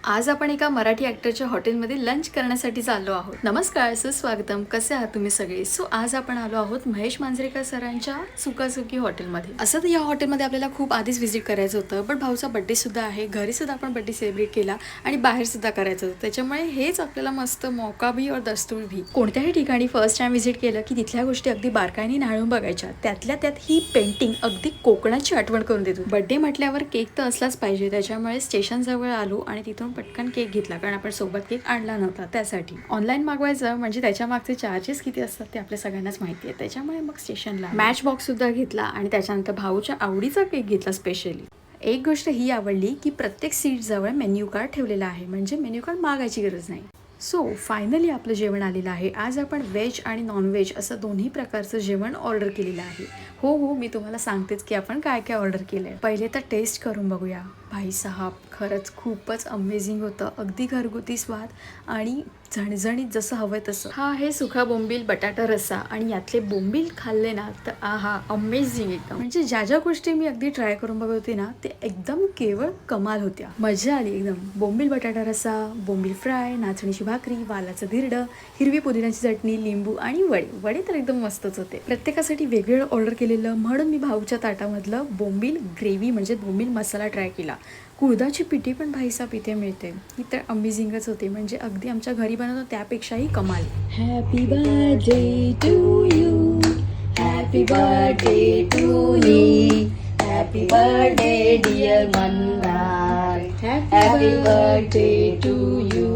आज आपण एका मराठी ॲक्टरच्या हॉटेलमध्ये लंच करण्यासाठी चाललो आहोत. नमस्कार, सुस्वागतम. कसे आहात तुम्ही सगळे? आज आपण आलो आहोत महेश मांजरेकर सरांच्या सुकासुकी हॉटेलमध्ये. असं तर या हॉटेलमध्ये आपल्याला खूप आधीच व्हिजिट करायचं होतं, पण भाऊचा बड्डे सुद्धा आहे. घरी सुद्धा आपण बड्डे सेलिब्रेट केला आणि बाहेर सुद्धा करायचं होतं. त्याच्यामुळे हेच आपल्याला मस्त मौका भी और दस्तूर भी. कोणत्याही ठिकाणी फर्स्ट टाइम व्हिजिट केलं की तिथल्या गोष्टी अगदी बारकाईने नाळून बघायच्या. त्यातल्या त्यात ही पेंटिंग अगदी कोकणाची आठवण करून देतो. बड्डे म्हटल्यावर केक तर असलाच पाहिजे. त्याच्यामुळे स्टेशन जवळ आलो आणि तिथून पटकन केक घेतला, कारण आपण सोबत केक आणला नव्हता. त्यासाठी ऑनलाईन मागवायचं म्हणजे त्याच्या मागचे चार्जेस किती असतात ते आपल्या सगळ्यांनाच माहिती आहे. त्याच्यामुळे मग स्टेशनला मॅच बॉक्स सुद्धा घेतला आणि त्याच्यानंतर भाऊच्या आवडीचा केक घेतला स्पेशली. एक गोष्ट ही आवडली की प्रत्येक सीट जवळ मेन्यू कार्ड ठेवलेला आहे, म्हणजे मेन्यू कार्ड मागायची गरज नाही. फायनली आपलं जेवण आलेलं आहे. आज आपण व्हेज आणि नॉनव्हेज असं दोन्ही प्रकारचं जेवण ऑर्डर केलेलं आहे. हो, मी तुम्हाला सांगतेच की आपण काय काय ऑर्डर केलं आहे. पहिले तर टेस्ट करून बघूया. भाई साहब, खरंच खूपच अमेझिंग होतं. अगदी घरगुती स्वाद आणि झणझणीत जसं हवं तसं. हा आहे सुखा बोंबील बटाटा रस्सा आणि यातले बोंबील खाल्ले ना तर आहा, अमेझिंग एकदम. म्हणजे ज्या ज्या गोष्टी मी अगदी ट्राय करून बघत होते ना ते एकदम केवळ कमाल होत्या. मजा आली एकदम. बोंबील बटाटा रस्सा, बोंबील फ्राय, नाचणीची भाकरी, वालाचं धिरडं, हिरवी पुदिन्याची चटणी, लिंबू आणि वडे तर एकदम मस्तच होते. प्रत्येकासाठी वेगवेगळं ऑर्डर केलेलं म्हणून मी भाऊच्या ताटामधलं बोंबील ग्रेव्ही म्हणजे बोंबील मसाला ट्राय केला. कुळदाची पिठी पण भाईसाब इथे मिळते. ही तर अमेझिंगच होते. म्हणजे अगदी आमच्या घरी बनवतो त्यापेक्षाही कमाल. Happy birthday to you, happy birthday to you, happy birthday dear Mandar, happy birthday to you.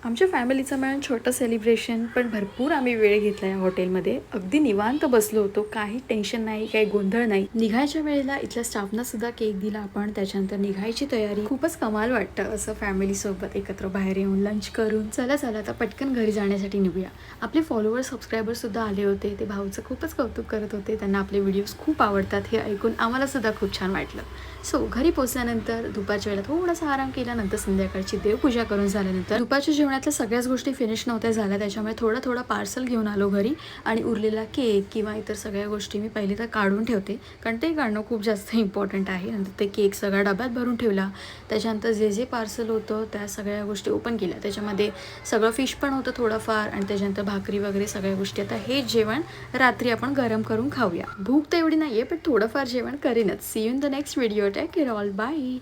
आमच्या फॅमिलीचं मिळून छोटं सेलिब्रेशन, पण भरपूर आम्ही वेळ घेतला या हॉटेलमध्ये. अगदी निवांत बसलो होतो, काही टेन्शन नाही, काही गोंधळ नाही. निघायच्या वेळेला इथल्या स्टाफना सुद्धा केक दिला आपण. त्याच्यानंतर निघायची तयारी. खूपच कमाल वाटतं असं फॅमिली सोबत एकत्र बाहेर येऊन लंच करून. चला आता पटकन घरी जाण्यासाठी निघूया. आपले फॉलोअर्स सबस्क्रायबर्स सुद्धा आले होते. ते भाऊचं खूपच कौतुक करत होते. त्यांना आपले व्हिडिओज खूप आवडतात हे ऐकून आम्हाला सुद्धा खूप छान वाटलं. घरी पोचल्यानंतर दुपारच्या वेळेला थोडासा आराम केला. नंतर संध्याकाळची देवपूजा करून झाल्यानंतर दुपारच्या जेवणातल्या सगळ्याच गोष्टी फिनिश नव्हत्या झाल्या. त्याच्यामुळे थोडा पार्सल घेऊन आलो घरी आणि उरलेला केक किंवा इतर सगळ्या गोष्टी मी पहिले तर काढून ठेवते, कारण ते काढणं खूप जास्त इम्पॉर्टंट आहे. नंतर ते केक सगळ्या डब्यात भरून ठेवला. त्याच्यानंतर जे पार्सल होतं त्या सगळ्या गोष्टी ओपन केल्या. त्याच्यामध्ये सगळं फिश पण होतं थोडंफार आणि त्याच्यानंतर भाकरी वगैरे सगळ्या गोष्टी. आता हे जेवण रात्री आपण गरम करून खाऊया. भूक तर एवढी नाही आहे, पण थोडंफार जेवण करीनच. See you in the next video. Take care all. Bye.